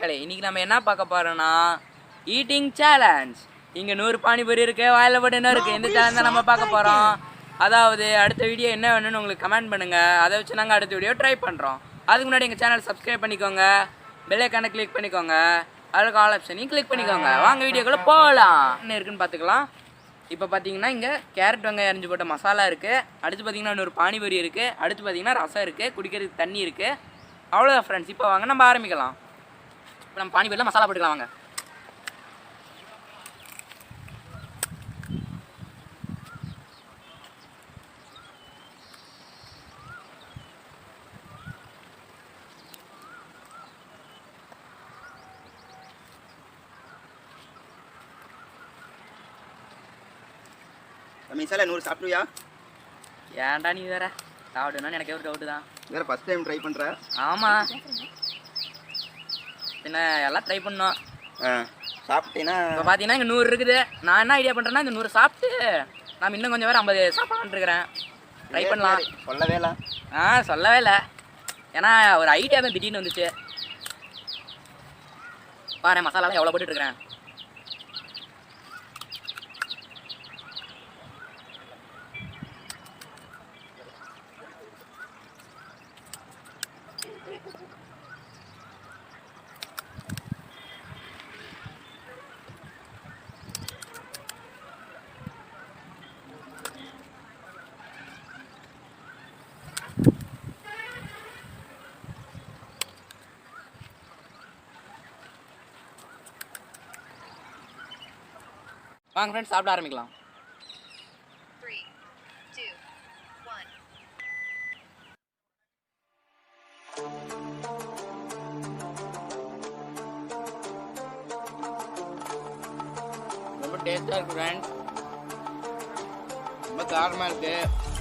மக்களே, இன்னைக்கு நம்ம என்ன பார்க்க போறோம்னா ஈட்டிங் சேலஞ்ச். இங்க 100 பானிபூரி இருக்கு, வாயில போட்டு என்ன இருக்கு, இந்த சேலஞ்ச் தான் நம்ம பார்க்க போறோம். அதாவது அடுத்த வீடியோ என்ன வேணும்னு உங்களுக்கு கமெண்ட் பண்ணுங்க, அதை வச்சு நாங்கள் அடுத்த வீடியோ ட்ரை பண்றோம். அதுக்கு முன்னாடி எங்கள் சேனல் சப்ஸ்கிரைப் பண்ணிக்கோங்க, பெல் ஐக்கானை கிளிக் பண்ணிக்கோங்க, அதுக்கு ஆல் ஆப்ஷனையும் கிளிக் பண்ணிக்கோங்க. வாங்க வீடியோக்குள்ள போகலாம். என்ன இருக்குன்னு பார்த்துக்கலாம். இப்போ பார்த்தீங்கன்னா இங்கே கேரட் வெங்காயம் அரிஞ்சு போட்ட மசாலா இருக்குது. அடுத்து பார்த்தீங்கன்னா 100 பானிபூரி இருக்குது. அடுத்து பார்த்தீங்கன்னா ரசம் இருக்குது, குடிக்கிறதுக்கு தண்ணி இருக்குது. அவ்வளோதான் ஃப்ரெண்ட்ஸ். இப்போ வாங்க நம்ம ஆரம்பிக்கலாம். இப்போ நம்ம பானிபூரியில் மசாலா போட்டுக்கலாம் வாங்க. மிசால 100 சாப்பிடுவியா? ஏன்டா நீ வேற சாப்பிடுனா எனக்கு ஒரு டவுட்டு தான். வேற ஃபர்ஸ்ட் டைம் ட்ரை பண்ற? ஆமாம், பின்ன எல்லாம் ட்ரை பண்ணோம். சாப்பிட்டீங்கன்னா இப்போ பார்த்தீங்கன்னா இங்கே 100 இருக்குது. நான் என்ன ஐடியா பண்ணுறேன்னா இந்த 100 சாப்பிட்டு நான் இன்னும் கொஞ்சம் வேறு 50 சாப்பிடலான்ட்டு இருக்கிறேன். ட்ரை பண்ணலாம். சொல்லவே இல்லை. சொல்லவே இல்லை, ஏன்னா ஒரு ஐடியா தான் திடீர்னு வந்துச்சு. பாரு மசாலாலாம் எவ்வளோ போட்டுட்ருக்கிறேன். வாங்க ஃப்ரெண்ட்ஸ் சாப்பிட ஆரம்பிக்கலாம். 3, 2, 1. ரொம்ப டேஸ்ட்டாக இருக்குது ஃப்ரெண்ட்ஸ், ரொம்ப காரமாக இருக்குது.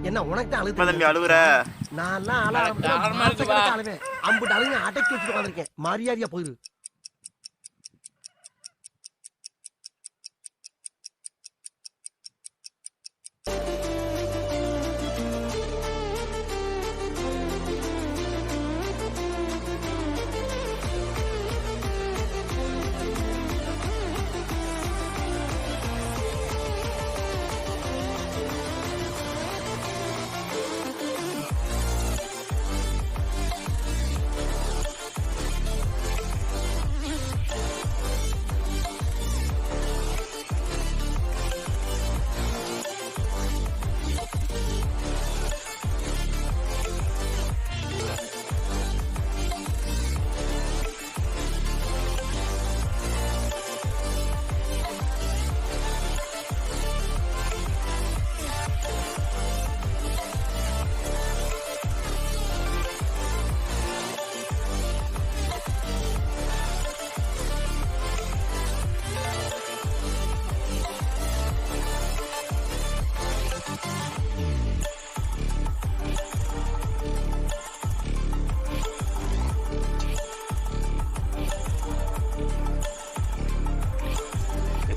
என்ன உனக்கு தான் அழுது தம்பி அழுகுற? நான்லாம் அழுவேன். அம்புட்டு அழுங்க அடக்கி வச்சுட்டு வந்திருக்கேன். மரியாதையா போயிரு.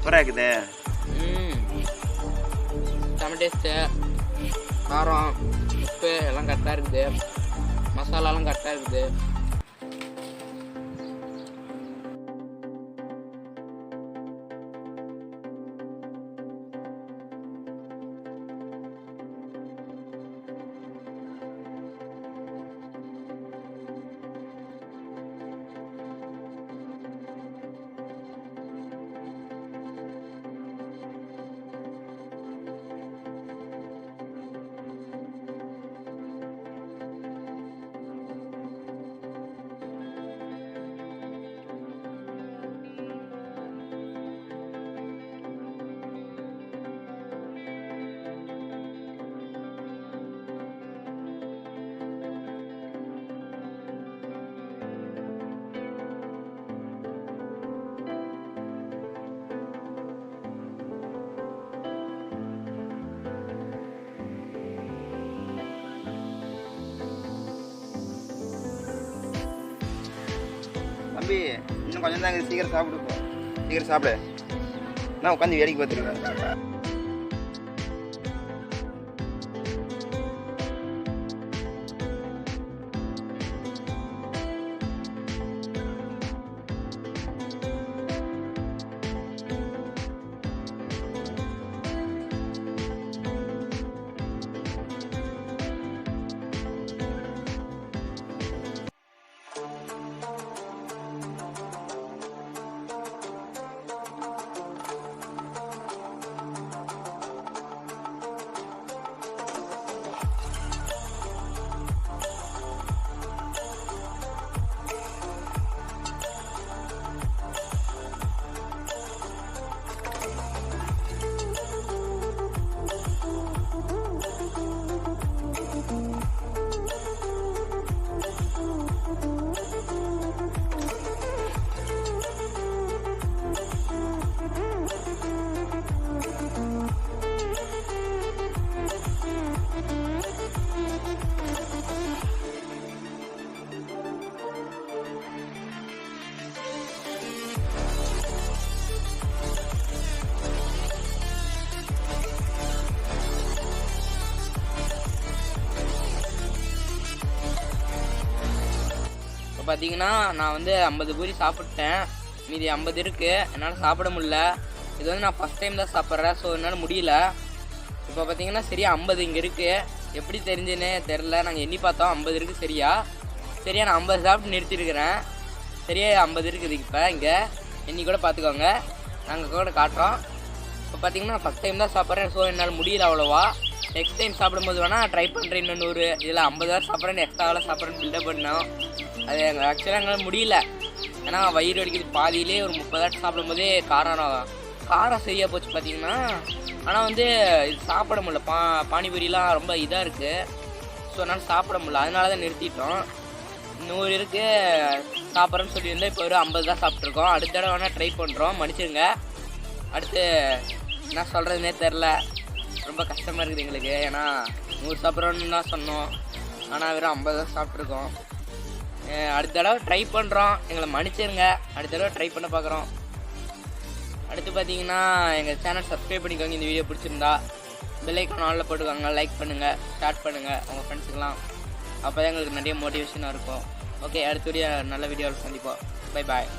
சூப்பராக இருக்குது. செம்ம டேஸ்ட்டு, காரம் உப்பு எல்லாம் கரெக்டாக இருக்குது, மசாலாலாம் கரெக்டாக இருக்குது. தம்பி இன்னும் கொஞ்சம் தான் இருக்குது, சீக்கிரம் சாப்பிடு போ. சீக்கிரம் சாப்பிடு. நான் உட்காந்து வேடிக்கை பார்த்துருக்கேன். பார்த்தீங்கன்னா நான் வந்து 50 பூரி சாப்பிட்டேன், மீதி 50 இருக்குது. என்னால் சாப்பிட முடியல. இது வந்து நான் ஃபஸ்ட் டைம் தான் சாப்பிட்றேன், ஸோ என்னால் முடியல. இப்போ பார்த்தீங்கன்னா சரியா 50 இங்கே இருக்குது. எப்படி தெரிஞ்சுன்னே தெரில. நாங்கள் எண்ணி பார்த்தோம் 50 இருக்குது சரியா. நான் 50 சாப்பிட்டு நிறுத்திருக்கிறேன். சரியா 50 இருக்குது இப்போ இங்கே. எண்ணி கூட பார்த்துக்கோங்க, நாங்கள் கூட காட்டுறோம். இப்போ பார்த்தீங்கன்னா ஃபஸ்ட் டைம் தான் சாப்பிட்றேன், ஸோ என்னால் முடியல அவ்வளோவா. நெக்ஸ்ட் டைம் சாப்பிடும்போது வேணால் ட்ரை பண்ணுறேன். இன்னும் 100 இதில் 50 வாரம் சாப்பிட்றேன்னு எக்ஸ்ட்ராவெல்லாம் சாப்பிட்றேன்னு பில்டப் பண்ணோம். அது எங்கள் ஆக்சுவலாக எங்களால் முடியல. ஏன்னா வயிறு வலிக்குது. பாதியிலே ஒரு 30 வாரம் சாப்பிடும்போதே காரம் சரியாக போச்சு பார்த்தீங்கன்னா. ஆனால் வந்து இது சாப்பிட முடியல. பானிபூரிலாம் ரொம்ப இதாக இருக்குது, ஸோ அதனால் சாப்பிட முடியல. அதனால தான் நிறுத்திட்டோம். 100 இருக்குது சாப்பிட்றேன்னு சொல்லியிருந்தோம். இப்போ ஒரு 50 தான் சாப்பிட்ருக்கோம். அடுத்த தடவை வேணால் ட்ரை பண்ணுறோம், மன்னிச்சிருங்க. அடுத்து என்ன சொல்கிறதுனே தெரில, ரொம்ப கஷ்டமாக இருக்குது எங்களுக்கு. ஏன்னா 100 சாப்பிட்றோன்னு தான் சொன்னோம், ஆனால் வெறும் 50 தான் சாப்பிட்ருக்கோம். அடுத்த தடவை ட்ரை பண்ணுறோம், எங்களை மன்னிச்சிருங்க. அடுத்த தடவை ட்ரை பண்ண பார்க்குறோம். அடுத்து பார்த்தீங்கன்னா எங்கள் சேனல் சப்ஸ்கிரைப் பண்ணிக்கோங்க. இந்த வீடியோ பிடிச்சிருந்தா பெல் ஐக்கான் ஆனில் போட்டுக்கோங்க. லைக் பண்ணுங்கள், ஷேர் பண்ணுங்கள் உங்கள் ஃப்ரெண்ட்ஸுக்கெலாம். அப்போ தான் எங்களுக்கு நிறைய மோட்டிவேஷனாக இருக்கும். ஓகே, அடுத்த வீடியோ நல்ல வீடியோவில் சந்திப்போம். Bye bye.